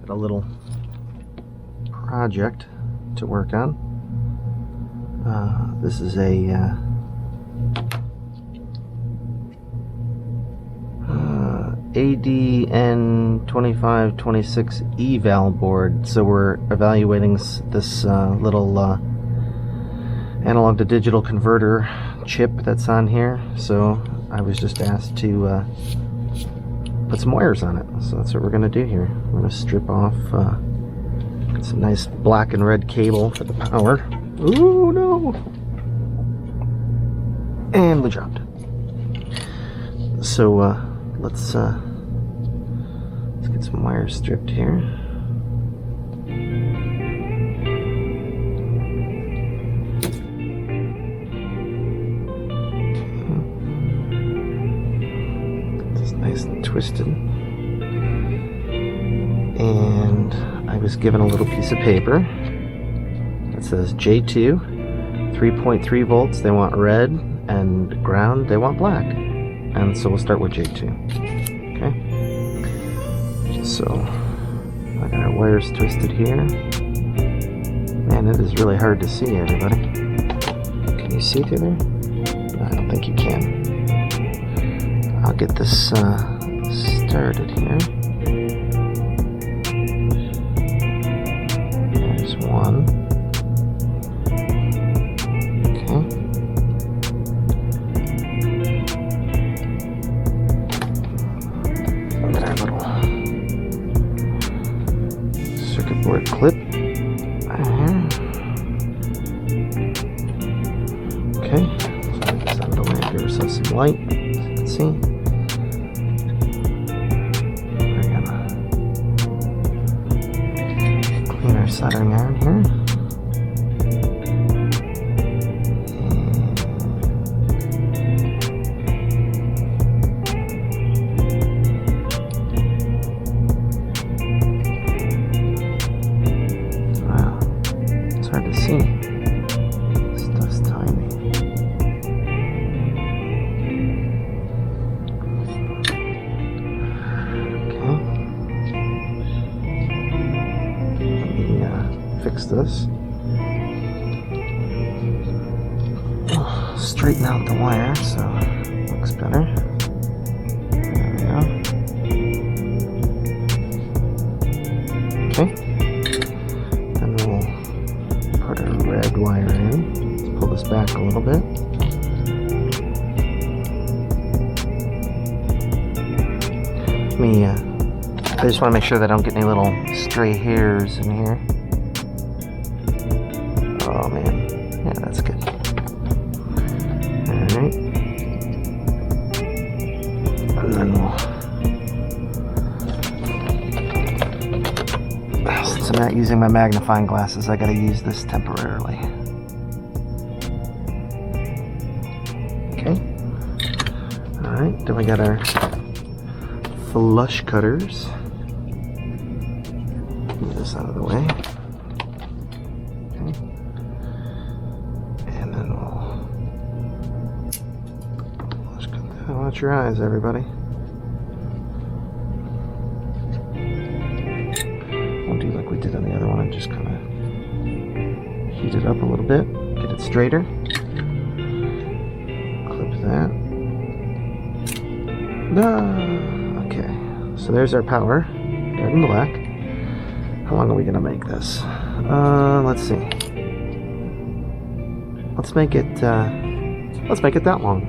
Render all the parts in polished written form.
got a little project to work on. This is a ADN 2526 eval board. So we're evaluating this little analog to digital converter chip that's on here. So I was just asked to put some wires on it. So that's what we're going to do here. We're going to strip off get some nice black and red cable for the power. Ooh, no! And we dropped it. So let's get some wires stripped here. It's nice and twisted. And I was given a little piece of paper that says J2, 3.3 volts, they want red, and ground, they want black. And so we'll start with J2. Okay? So I got our wires twisted here. Man, it is really hard to see, everybody. Can you see through there? No, I don't think you can. I'll get this started here. There's one. Okay. Look at our little circuit board clip. Okay, so it's on the lamp here, so some light, so you can see. We're gonna clean our soldering iron here. Hard to see. Stuff's tiny. Okay. Let me fix this. Straighten out the wire so it looks better. There we go. Okay. Then we'll put a red wire in. Let's pull this back a little bit. I just want to make sure that I don't get any little stray hairs in here. Oh man, yeah, that's good. Alright. And then since I'm not using my magnifying glasses, I gotta use this temporarily. Okay. Alright, then we got our flush cutters. Move this out of the way. Okay. And then we'll flush cut that. Watch your eyes, everybody. Won't do like we did on the other one, and just kind of heat it up a little bit, get it straighter. Clip that. Okay, so there's our power, red and black. How long are we gonna make this? Let's see. Let's make it that long.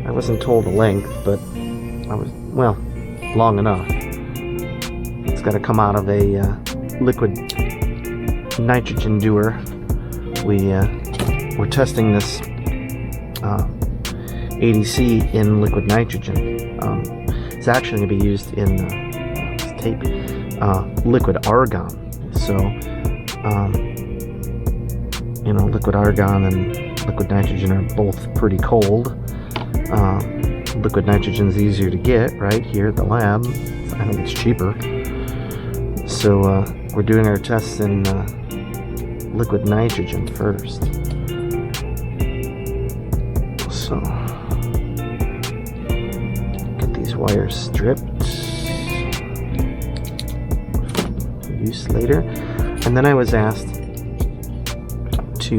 I wasn't told the length, but well, long enough. It's got to come out of a liquid nitrogen dewar. We're testing this ADC in liquid nitrogen. It's actually going to be used in liquid argon. So, liquid argon and liquid nitrogen are both pretty cold. Liquid nitrogen is easier to get right here at the lab. I think it's cheaper. So we're doing our tests in liquid nitrogen first. So get these wires stripped use later. And then I was asked to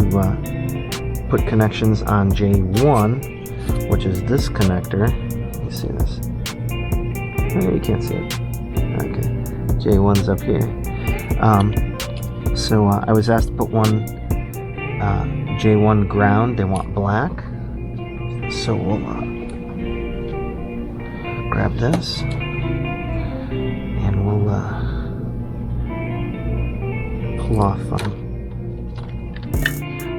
put connections on J1, which is this connector. Let me see this. Oh, you can't see it. Okay, J1's up here. So I was asked to put one J1 ground. They want black. So we'll grab this and we'll pull off.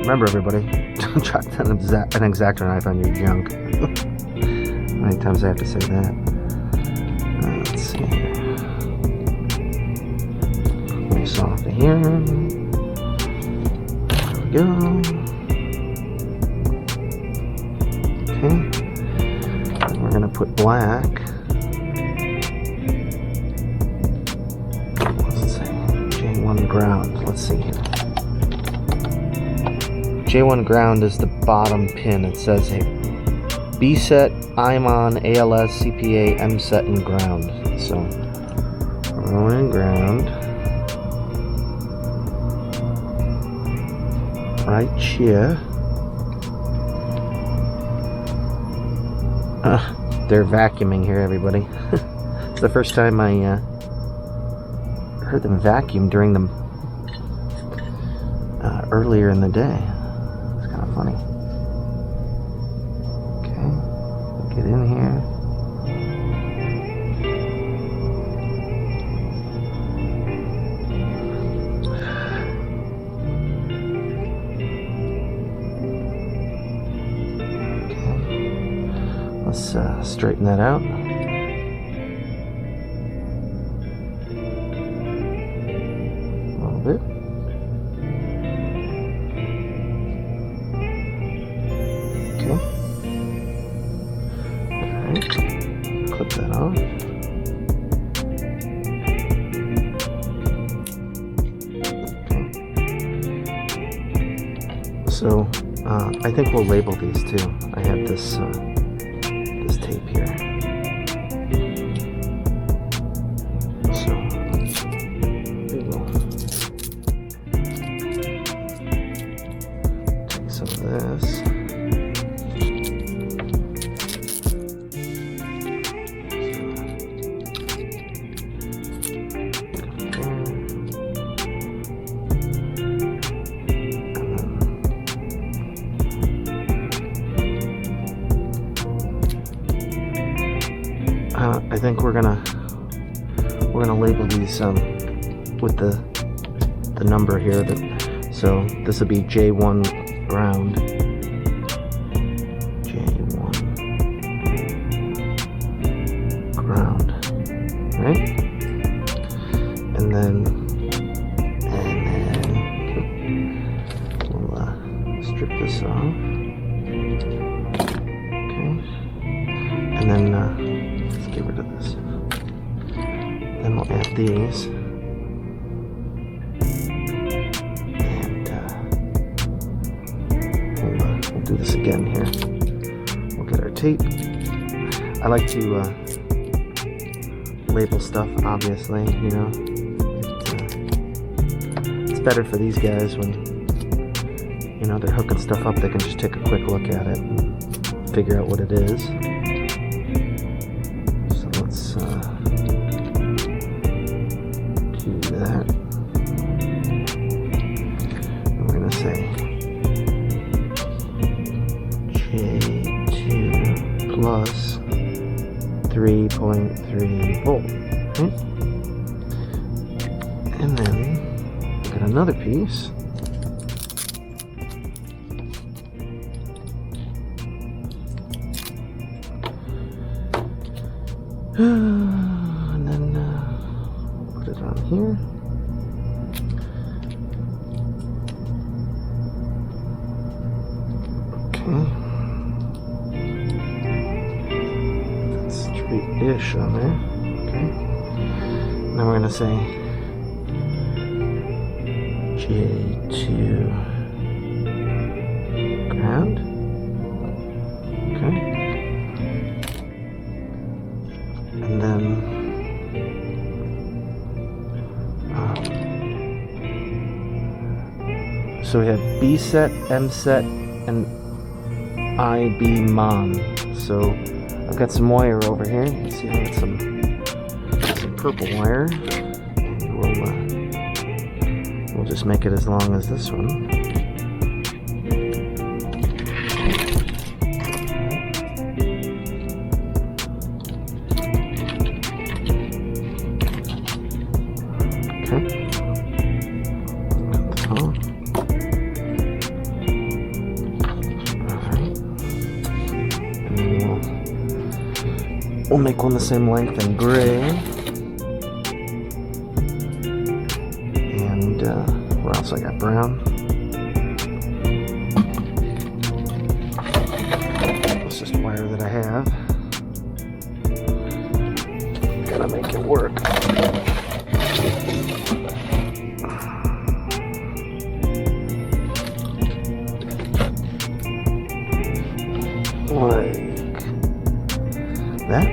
Remember, everybody, don't drop an X-Acto knife on your junk. How many times I have to say that? Let's see here. Pull this off to here. There we go. Okay. And we're gonna put black. Let's see. J1 ground. Let's see here. J1 ground is the bottom pin. It says B set, I'm on, ALS, CPA, M set, and ground. So we're going in ground. Right here. They're vacuuming here, everybody. It's the first time I heard them vacuum during the earlier in the day. It's kind of funny. Okay, get in here. Let's straighten that out. A little bit. Okay. Alright. Clip that off. Okay. So I think we'll label these too. I have this tape here. So we will take some of this. I think we're gonna label these with the number here. So this will be J1 ground. J1 ground, right? And then we'll strip this off. Okay, and then. Let's get rid of this. Then we'll add these. And we'll do this again here. We'll get our tape. I like to label stuff, obviously, you know. It's better for these guys when, you know, they're hooking stuff up. They can just take a quick look at it and figure out what it is. That. I'm going to say J2 plus 3.3 volt. Okay. And then get another piece. And then put it on here. Okay. That's straight-ish on there. Okay. Now we're gonna say J2 ground. Okay. And then So we have B set, M set, and IB mon. So I've got some wire over here. You can see I got some purple wire. We'll just make it as long as this one. We'll make one the same length in gray. And what else I got? Brown. It's just wire that I have. Gotta make it work. Like that.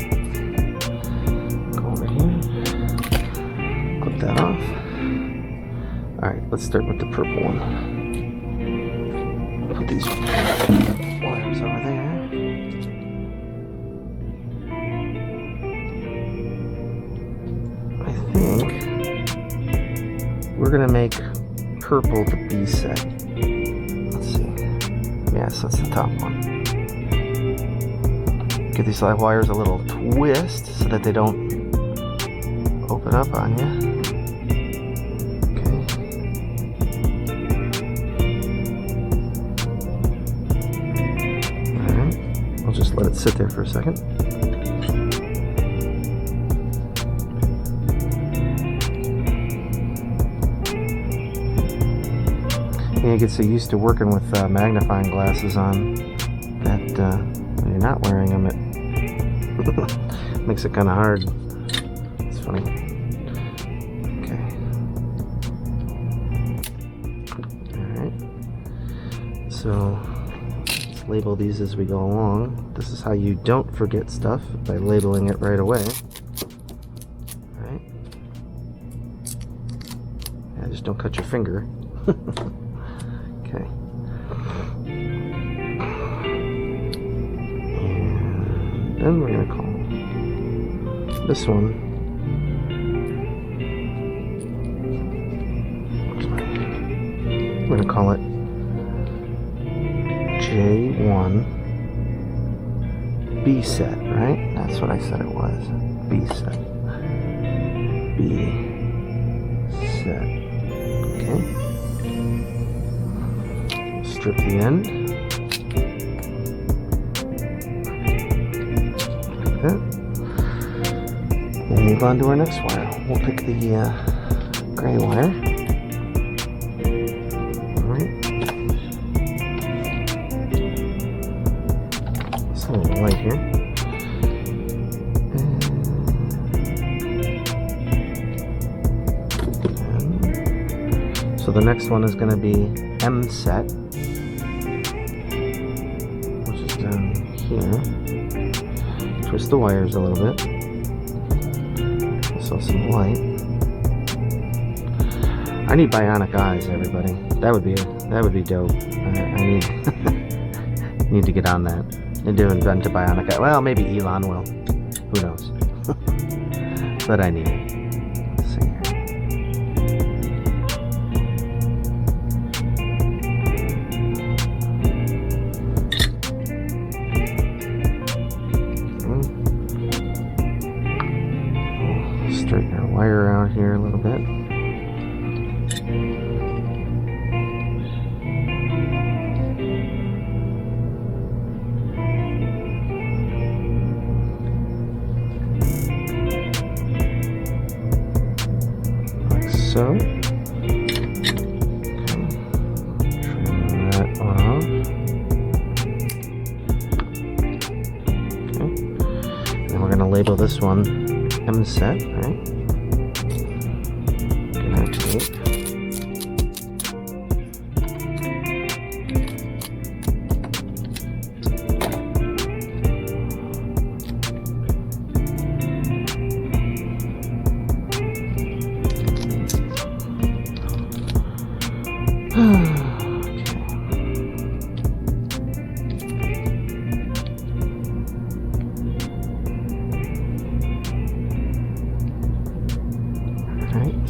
Go over here. Clip that off. Alright, let's start with the purple one. Put these wires over there. I think we're gonna make purple the B set. Let's see. Yes, that's the top one. Give these wires a little twist so that they don't open up on you. Okay. Alright. I'll just let it sit there for a second. Yeah, you get so used to working with magnifying glasses on that when you're not wearing them, it makes it kind of hard. It's funny. Okay. Alright. So, let's label these as we go along. This is how you don't forget stuff, by labeling it right away. Alright. Yeah, just don't cut your finger. Okay. Then we're going to call this one we're going to call it J1 B set, right? That's what I said it was. B set. B set. Okay. Strip the end. We'll move on to our next wire. We'll pick the gray wire. Alright. It's a little light here. And so the next one is going to be M set, which is down here. Twist the wires a little bit. So some light. I need bionic eyes, everybody. That would be dope. I need need to get on that. Need to invent a bionic eye. Well, maybe Elon will. Who knows? But I need it. Let's see here. Straighten our wire out here a little bit. Like so. Okay. Trim that off. Okay. And we're going to label this one M set, right? Good night, tape.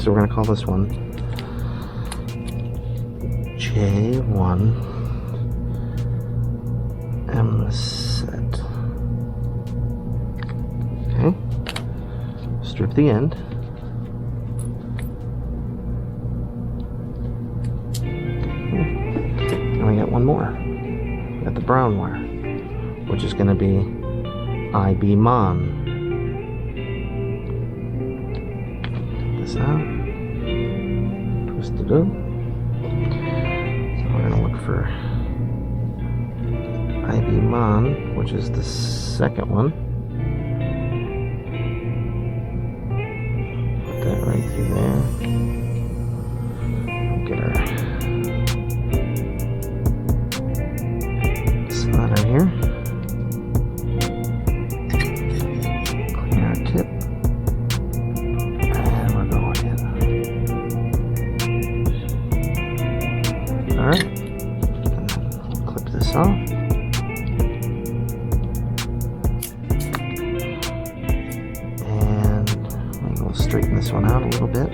So we're going to call this one J1 M set. Okay. Strip the end. And we got one more. We got the brown wire, which is going to be IB Mon. Take this out. Twist it up. So we're going to look for IB Mon, which is the second one. Put that right through there. Get our spotter here. Clean our tip. And we're going in. Alright. And then we'll clip this off. And maybe we'll straighten this one out a little bit.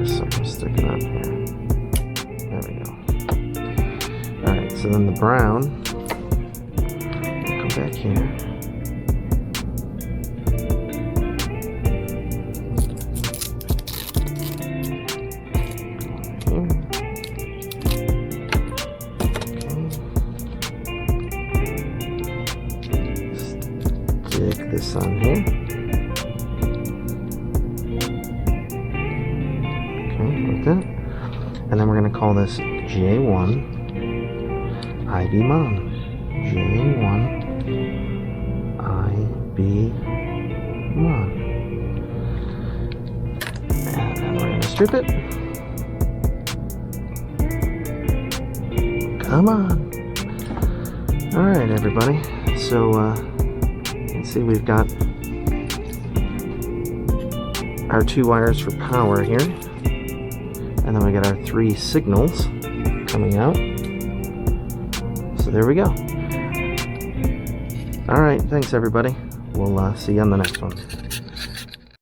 Something sticking up here. There we go. Alright, so then the brown, come back here. Okay. Stick this on here. That. And then we're going to call this J1 IB Mon. J1 IB Mon. And then we're going to strip it. Come on. Alright, everybody. So, you can see we've got our 2 wires for power here. And then we got our 3 signals coming out. So there we go. Alright, thanks everybody. We'll see you on the next one.